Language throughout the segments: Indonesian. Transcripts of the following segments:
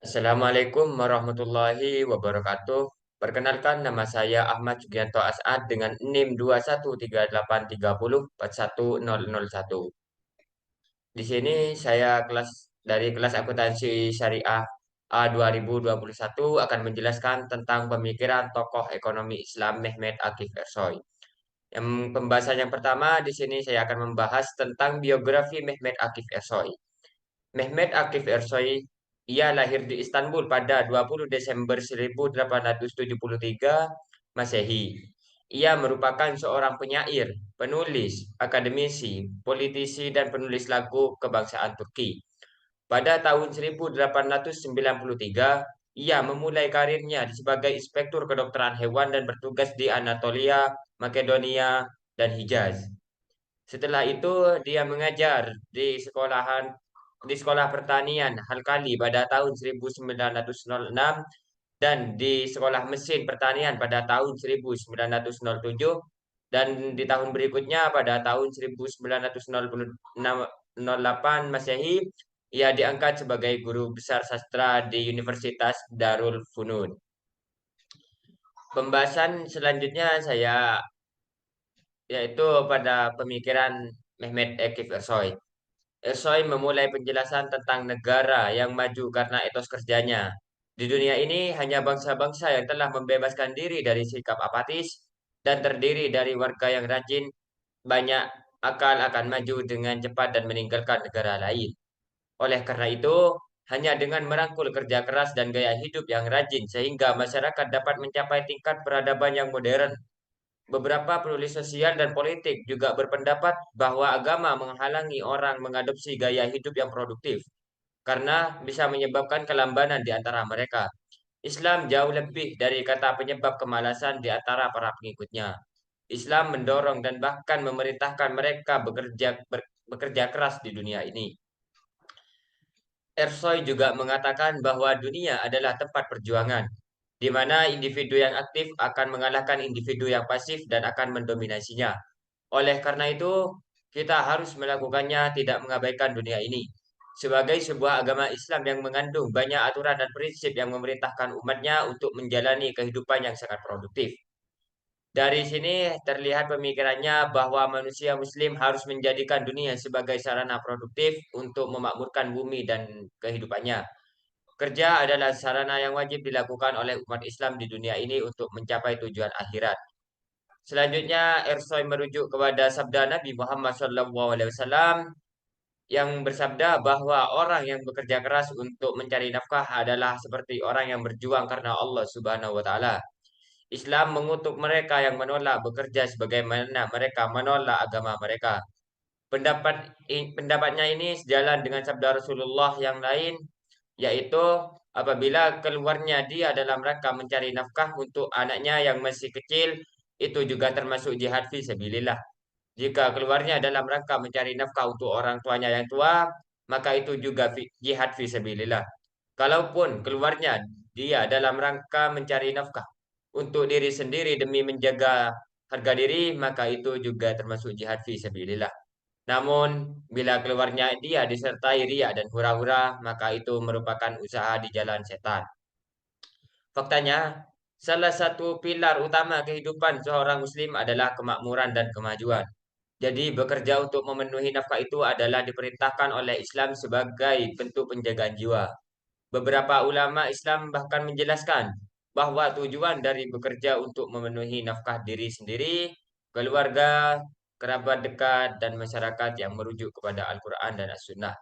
Assalamualaikum warahmatullahi wabarakatuh. Perkenalkan, nama saya Ahmad Sugianto As'ad dengan NIM 21383041001. Di sini saya dari kelas akuntansi syariah A 2021 akan menjelaskan tentang pemikiran tokoh ekonomi Islam Mehmet Akif Ersoy. Yang pembahasan yang pertama di sini saya akan membahas tentang biografi Mehmet Akif Ersoy. Mehmet Akif Ersoy, ia lahir di Istanbul pada 20 Desember 1873 Masehi. Ia merupakan seorang penyair, penulis, akademisi, politisi, dan penulis lagu kebangsaan Turki. Pada tahun 1893, ia memulai karirnya sebagai inspektur kedokteran hewan dan bertugas di Anatolia, Makedonia, dan Hijaz. Setelah itu dia mengajar di sekolah pertanian Halkali pada tahun 1906 dan di sekolah mesin pertanian pada tahun 1907 dan di tahun berikutnya pada tahun 1908 Masehi ia diangkat sebagai guru besar sastra di Universitas Darul Funun. Pembahasan selanjutnya saya yaitu pada pemikiran Mehmet Akif Ersoy. Ersoy memulai penjelasan tentang negara yang maju karena etos kerjanya. Di dunia ini hanya bangsa-bangsa yang telah membebaskan diri dari sikap apatis dan terdiri dari warga yang rajin, banyak akal akan maju dengan cepat dan meninggalkan negara lain. Oleh karena itu, hanya dengan merangkul kerja keras dan gaya hidup yang rajin sehingga masyarakat dapat mencapai tingkat peradaban yang modern. Beberapa penulis sosial dan politik juga berpendapat bahwa agama menghalangi orang mengadopsi gaya hidup yang produktif karena bisa menyebabkan kelambanan di antara mereka. Islam jauh lebih dari kata penyebab kemalasan di antara para pengikutnya. Islam mendorong dan bahkan memerintahkan mereka bekerja keras di dunia ini. Ersoy juga mengatakan bahwa dunia adalah tempat perjuangan, di mana individu yang aktif akan mengalahkan individu yang pasif dan akan mendominasinya. Oleh karena itu, kita harus melakukannya tidak mengabaikan dunia ini. Sebagai sebuah agama Islam yang mengandung banyak aturan dan prinsip yang memerintahkan umatnya untuk menjalani kehidupan yang sangat produktif. Dari sini terlihat pemikirannya bahwa manusia muslim harus menjadikan dunia sebagai sarana produktif untuk memakmurkan bumi dan kehidupannya. Kerja adalah sarana yang wajib dilakukan oleh umat Islam di dunia ini untuk mencapai tujuan akhirat. Selanjutnya, Ersoy merujuk kepada sabda Nabi Muhammad SAW yang bersabda bahwa orang yang bekerja keras untuk mencari nafkah adalah seperti orang yang berjuang karena Allah Subhanahu wa taala. Islam mengutuk mereka yang menolak bekerja sebagaimana mereka menolak agama mereka. Pendapatnya ini sejalan dengan sabda Rasulullah yang lain, yaitu apabila keluarnya dia dalam rangka mencari nafkah untuk anaknya yang masih kecil, itu juga termasuk jihad fi sabilillah. Jika keluarnya dalam rangka mencari nafkah untuk orang tuanya yang tua, maka itu juga jihad fi sabilillah. Kalaupun keluarnya dia dalam rangka mencari nafkah untuk diri sendiri demi menjaga harga diri, maka itu juga termasuk jihad fi sabilillah. Namun, bila keluarnya dia disertai riya dan hura-hura, maka itu merupakan usaha di jalan setan. Faktanya, salah satu pilar utama kehidupan seorang muslim adalah kemakmuran dan kemajuan. Jadi, bekerja untuk memenuhi nafkah itu adalah diperintahkan oleh Islam sebagai bentuk penjagaan jiwa. Beberapa ulama Islam bahkan menjelaskan bahwa tujuan dari bekerja untuk memenuhi nafkah diri sendiri, keluarga, kerabat dekat, dan masyarakat yang merujuk kepada Al-Quran dan As-Sunnah.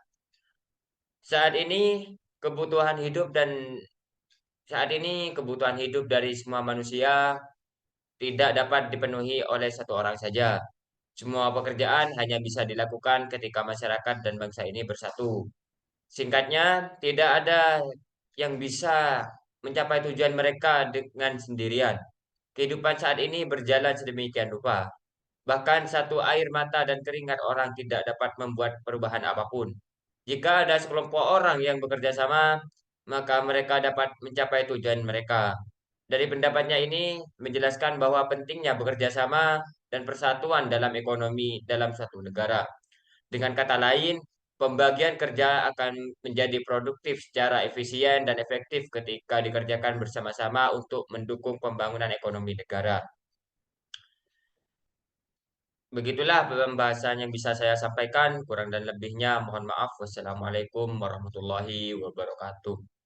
Saat ini kebutuhan hidup dan saat ini kebutuhan hidup dari semua manusia tidak dapat dipenuhi oleh satu orang saja. Semua pekerjaan hanya bisa dilakukan ketika masyarakat dan bangsa ini bersatu. Singkatnya, tidak ada yang bisa mencapai tujuan mereka dengan sendirian. Kehidupan saat ini berjalan sedemikian rupa. Bahkan satu air mata dan keringat orang tidak dapat membuat perubahan apapun. Jika ada sekelompok orang yang bekerja sama, maka mereka dapat mencapai tujuan mereka. Dari pendapatnya ini menjelaskan bahwa pentingnya bekerja sama dan persatuan dalam ekonomi dalam suatu negara. Dengan kata lain, pembagian kerja akan menjadi produktif secara efisien dan efektif ketika dikerjakan bersama-sama untuk mendukung pembangunan ekonomi negara. Begitulah pembahasan yang bisa saya sampaikan. Kurang dan lebihnya mohon maaf. Wassalamualaikum warahmatullahi wabarakatuh.